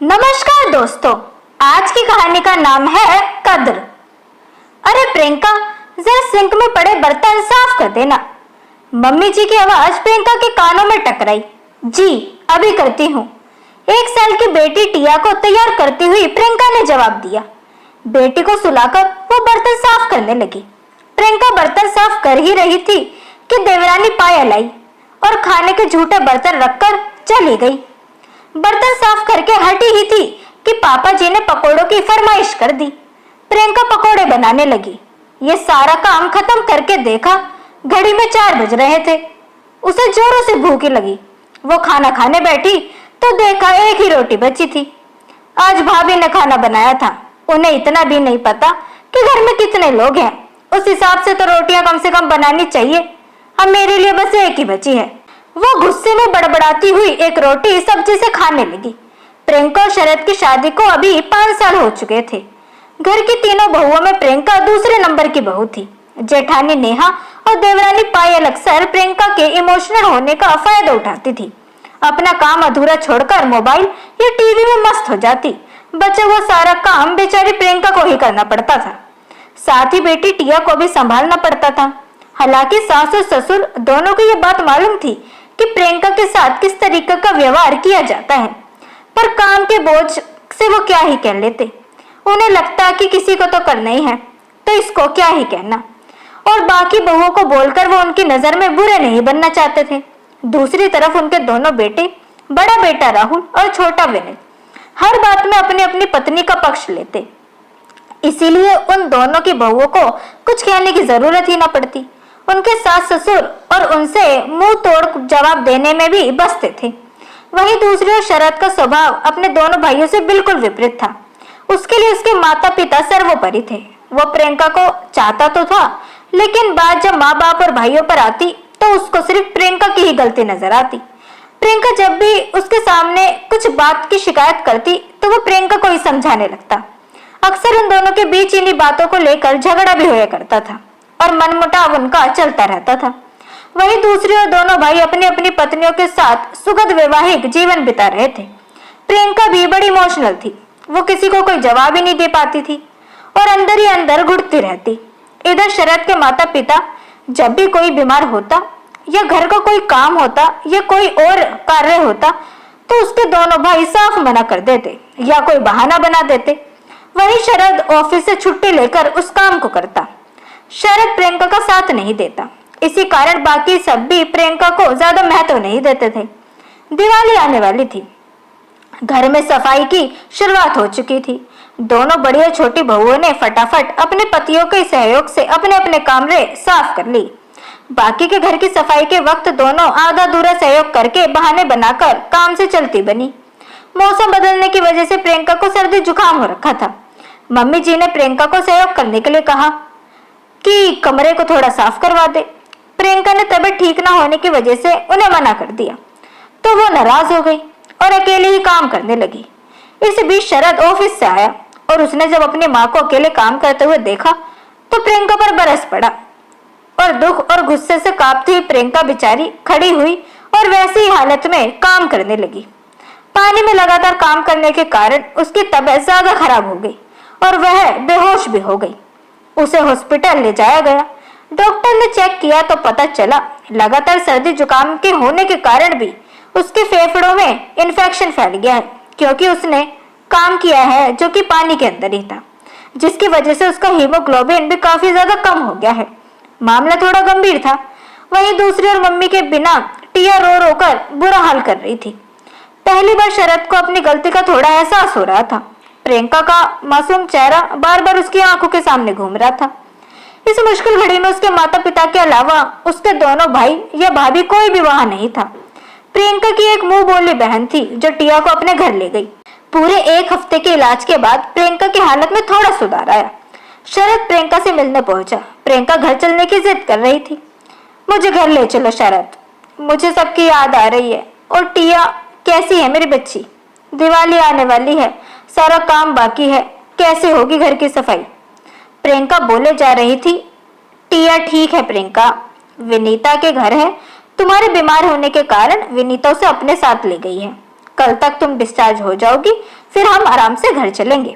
नमस्कार दोस्तों, आज की कहानी का नाम है कद्र। अरे प्रियंका, जरा सिंक में पड़े बर्तन साफ कर देना। मम्मी जी की आवाज प्रियंका के कानों में टकराई। जी अभी करती हूँ। 1 साल की बेटी टिया को तैयार करती हुई प्रियंका ने जवाब दिया। बेटी को सुलाकर वो बर्तन साफ करने लगी। प्रियंका बर्तन साफ कर ही रही थी कि देवरानी पायल आई और खाने के झूठे बर्तन रखकर चली गई। बर्तन साफ करके हटी ही थी कि पापा जी ने पकोड़ों की फरमाइश कर दी। प्रियंका पकोड़े बनाने लगी। ये सारा काम खत्म करके देखा, घड़ी में 4 बज रहे थे। उसे जोरों से भूख लगी। वो खाना खाने बैठी तो देखा एक ही रोटी बची थी। आज भाभी ने खाना बनाया था। उन्हें इतना भी नहीं पता कि घर में कितने लोग हैं। उस हिसाब से तो रोटियां कम से कम बनानी चाहिए। अब मेरे लिए बस एक ही बची है। वो गुस्से में बड़बड़ाती हुई एक रोटी सब्जी से खाने लगी। प्रियंका और शरद की शादी को अभी 5 साल हो चुके थे। घर की तीनों बहुओं में प्रियंका दूसरे नंबर की बहू थी। जेठानी नेहा और देवरानी पायल अक्सर प्रियंका के इमोशनल होने का फायदा उठाती थी। अपना काम अधूरा छोड़कर मोबाइल या टीवी में मस्त हो जाती। बच्चे वो सारा काम बेचारी प्रियंका को ही करना पड़ता था। साथ ही बेटी टिया को भी संभालना पड़ता था। हालांकि सास और ससुर दोनों को ये बात मालूम थी कि प्रियंका के साथ किस तरीके का व्यवहार किया जाता है, पर काम के बोझ से वो क्या ही कह लेते। उन्हें लगता कि किसी को तो करना ही है, तो इसको क्या ही कहना। और बाकी बहुओं को बोलकर वो उनकी नजर में बुरे नहीं बनना चाहते थे। दूसरी तरफ उनके दोनों बेटे, बड़ा बेटा राहुल और छोटा विनय, हर बात में अपनी अपनी पत्नी का पक्ष लेते। इसीलिए उन दोनों की बहुओं को कुछ कहने की जरूरत ही न पड़ती। उनके सास ससुर और उनसे मुंह तोड़ जवाब देने में भी बसते थे। वहीं दूसरी ओर शरद का स्वभाव अपने दोनों भाइयों से बिल्कुल विपरीत था। उसके लिए उसके माता पिता सर्वोपरि थे। वो प्रियंका को चाहता तो था, लेकिन बात जब माँ बाप और भाइयों पर आती तो उसको सिर्फ प्रियंका की ही गलती नजर आती। प्रियंका जब भी उसके सामने कुछ बात की शिकायत करती तो वो प्रियंका को ही समझाने लगता। अक्सर उन दोनों के बीच इन्हीं बातों को लेकर झगड़ा भी होया करता था और मनमुटाव उनका चलता रहता था। वहीं दूसरी ओर दोनों भाई अपनी अपनी पत्नियों के साथ सुखद वैवाहिक जीवन बिता रहे थे। प्रियंका भी बड़ी इमोशनल थी। वो किसी को कोई जवाब ही नहीं दे पाती थी और अंदर ही अंदर घुटती रहती। इधर शरद के माता पिता जब भी कोई बीमार होता या घर का कोई काम होता या कोई और कार्य होता तो उसके दोनों भाई साफ मना कर देते या कोई बहाना बना देते। वहीं शरद ऑफिस से छुट्टी लेकर उस काम को करता। शरद प्रियंका का साथ नहीं देता। इसी कारण बाकी सब भी प्रियंका को ज्यादा महत्व नहीं देते थे। दिवाली आने वाली थी। घर में सफाई की शुरुआत हो चुकी थी। दोनों बड़ी और छोटी बहुओं ने फटाफट अपने पतियों के सहयोग से अपने अपने कमरे साफ कर ली। बाकी के घर की सफाई के वक्त दोनों आधा अधूरा सहयोग करके बहाने बनाकर काम से चलती बनी। मौसम बदलने की वजह से प्रियंका को सर्दी जुकाम हो रखा था। मम्मी जी ने प्रियंका को सहयोग करने के लिए कहा कि कमरे को थोड़ा साफ करवा दे। प्रियंका ने तबीयत ठीक ना होने की वजह से उन्हें मना कर दिया तो वो नाराज हो गई और अकेले ही काम करने लगी। इस बीच शरद ऑफिस से आया और उसने जब अपनी माँ को अकेले काम करते हुए देखा तो प्रियंका पर बरस पड़ा और दुख और गुस्से से कांपती हुई प्रियंका बेचारी खड़ी हुई और वैसी ही हालत में काम करने लगी। पानी में लगातार काम करने के कारण उसकी तबीयत ज्यादा खराब हो गई और वह बेहोश भी हो गई। उसे हॉस्पिटल ले जाया गया। डॉक्टर ने चेक किया तो पता चला लगातार सर्दी जुकाम के होने के कारण भी उसके फेफड़ों में इन्फेक्शन फैल गया है, क्योंकि उसने काम किया है जो कि पानी के अंदर ही था, जिसकी वजह से उसका हीमोग्लोबिन भी काफी ज्यादा कम हो गया है। मामला थोड़ा गंभीर था। वहीं दूसरी ओर मम्मी के बिना टिया रो रो कर बुरा हाल कर रही थी। पहली बार शरद को अपनी गलती का थोड़ा एहसास हो रहा था। प्रियंका का मासूम चेहरा बार बार उसकी आंखों के सामने घूम रहा था। इस मुश्किल घड़ी में उसके माता पिता के अलावा उसके दोनों भाई या भाभी कोई भी वहां नहीं था। प्रियंका की एक मुंह बोली बहन थी जो टिया को अपने घर ले गई। पूरे 1 हफ्ते के इलाज के बाद प्रियंका की हालत में थोड़ा सुधार आया। शरद प्रियंका से मिलने पहुंचा। प्रियंका घर चलने की जिद कर रही थी। मुझे घर ले चलो शरद, मुझे सबकी याद आ रही है। और टिया कैसी है मेरी बच्ची? दिवाली आने वाली है, सारा काम बाकी है, कैसे होगी घर की सफाई? प्रियंका बोले जा रही थी। टिया ठीक है प्रियंका, विनीता के घर है। तुम्हारे बीमार होने के कारण विनीता उसे अपने साथ ले गई है। कल तक तुम डिस्चार्ज हो जाओगी, फिर हम आराम से घर चलेंगे।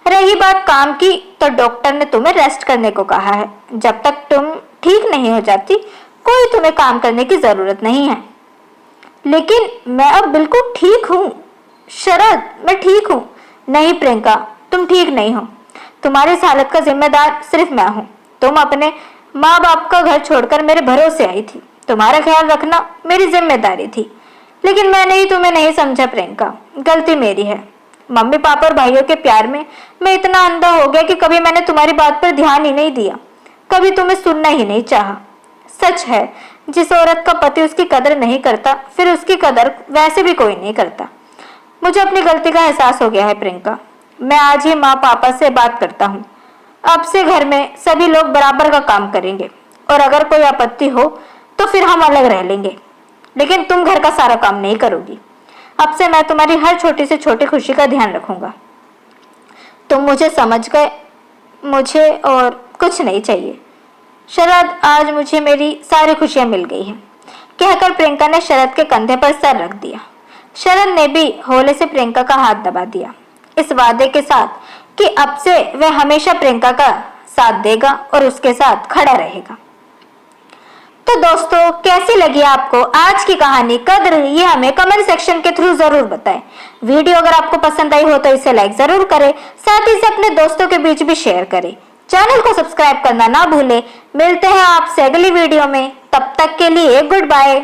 रही बात काम की, तो डॉक्टर ने तुम्हें रेस्ट करने को कहा है। जब तक तुम ठीक नहीं हो जाती कोई तुम्हें काम करने की जरूरत नहीं है। लेकिन मैं अब बिल्कुल ठीक हूँ शरद, मैं ठीक हूँ। नहीं प्रियंका, तुम ठीक नहीं हो। तुम्हारी इस हालत का जिम्मेदार सिर्फ मैं हूँ। तुम अपने माँ बाप का घर छोड़कर मेरे भरोसे आई थी। तुम्हारा ख्याल रखना मेरी जिम्मेदारी थी, लेकिन मैंने ही तुम्हें नहीं समझा प्रियंका। गलती मेरी है। मम्मी पापा और भाइयों के प्यार में मैं इतना अंधा हो गया कि कभी मैंने तुम्हारी बात पर ध्यान ही नहीं दिया, कभी तुम्हें सुनना ही नहीं चाहा। सच है, जिस औरत का पति उसकी कदर नहीं करता, फिर उसकी कदर वैसे भी कोई नहीं करता। मुझे अपनी गलती का एहसास हो गया है प्रियंका। मैं आज ही माँ पापा से बात करता हूँ। अब से घर में सभी लोग बराबर का काम करेंगे, और अगर कोई आपत्ति हो तो फिर हम अलग रह लेंगे। लेकिन तुम घर का सारा काम नहीं करोगी। अब से मैं तुम्हारी हर छोटी से छोटी खुशी का ध्यान रखूंगा। तुम मुझे समझ गए, मुझे और कुछ नहीं चाहिए। शरद, आज मुझे मेरी सारी खुशियां मिल गई हैं, कहकर प्रियंका ने शरद के कंधे पर सर रख दिया। शरद ने भी हौले से प्रियंका का हाथ दबा दिया, इस वादे के साथ कि अब से वह हमेशा प्रियंका का साथ देगा और उसके साथ खड़ा रहेगा। तो दोस्तों, कैसी लगी आपको आज की कहानी कद्र, ये हमें कमेंट सेक्शन के थ्रू जरूर बताएं। वीडियो अगर आपको पसंद आई हो तो इसे लाइक जरूर करें, साथ ही इसे अपने दोस्तों के बीच भी शेयर करें। चैनल को सब्सक्राइब करना ना भूलें। मिलते हैं आपसे अगली वीडियो में, तब तक के लिए गुड बाय।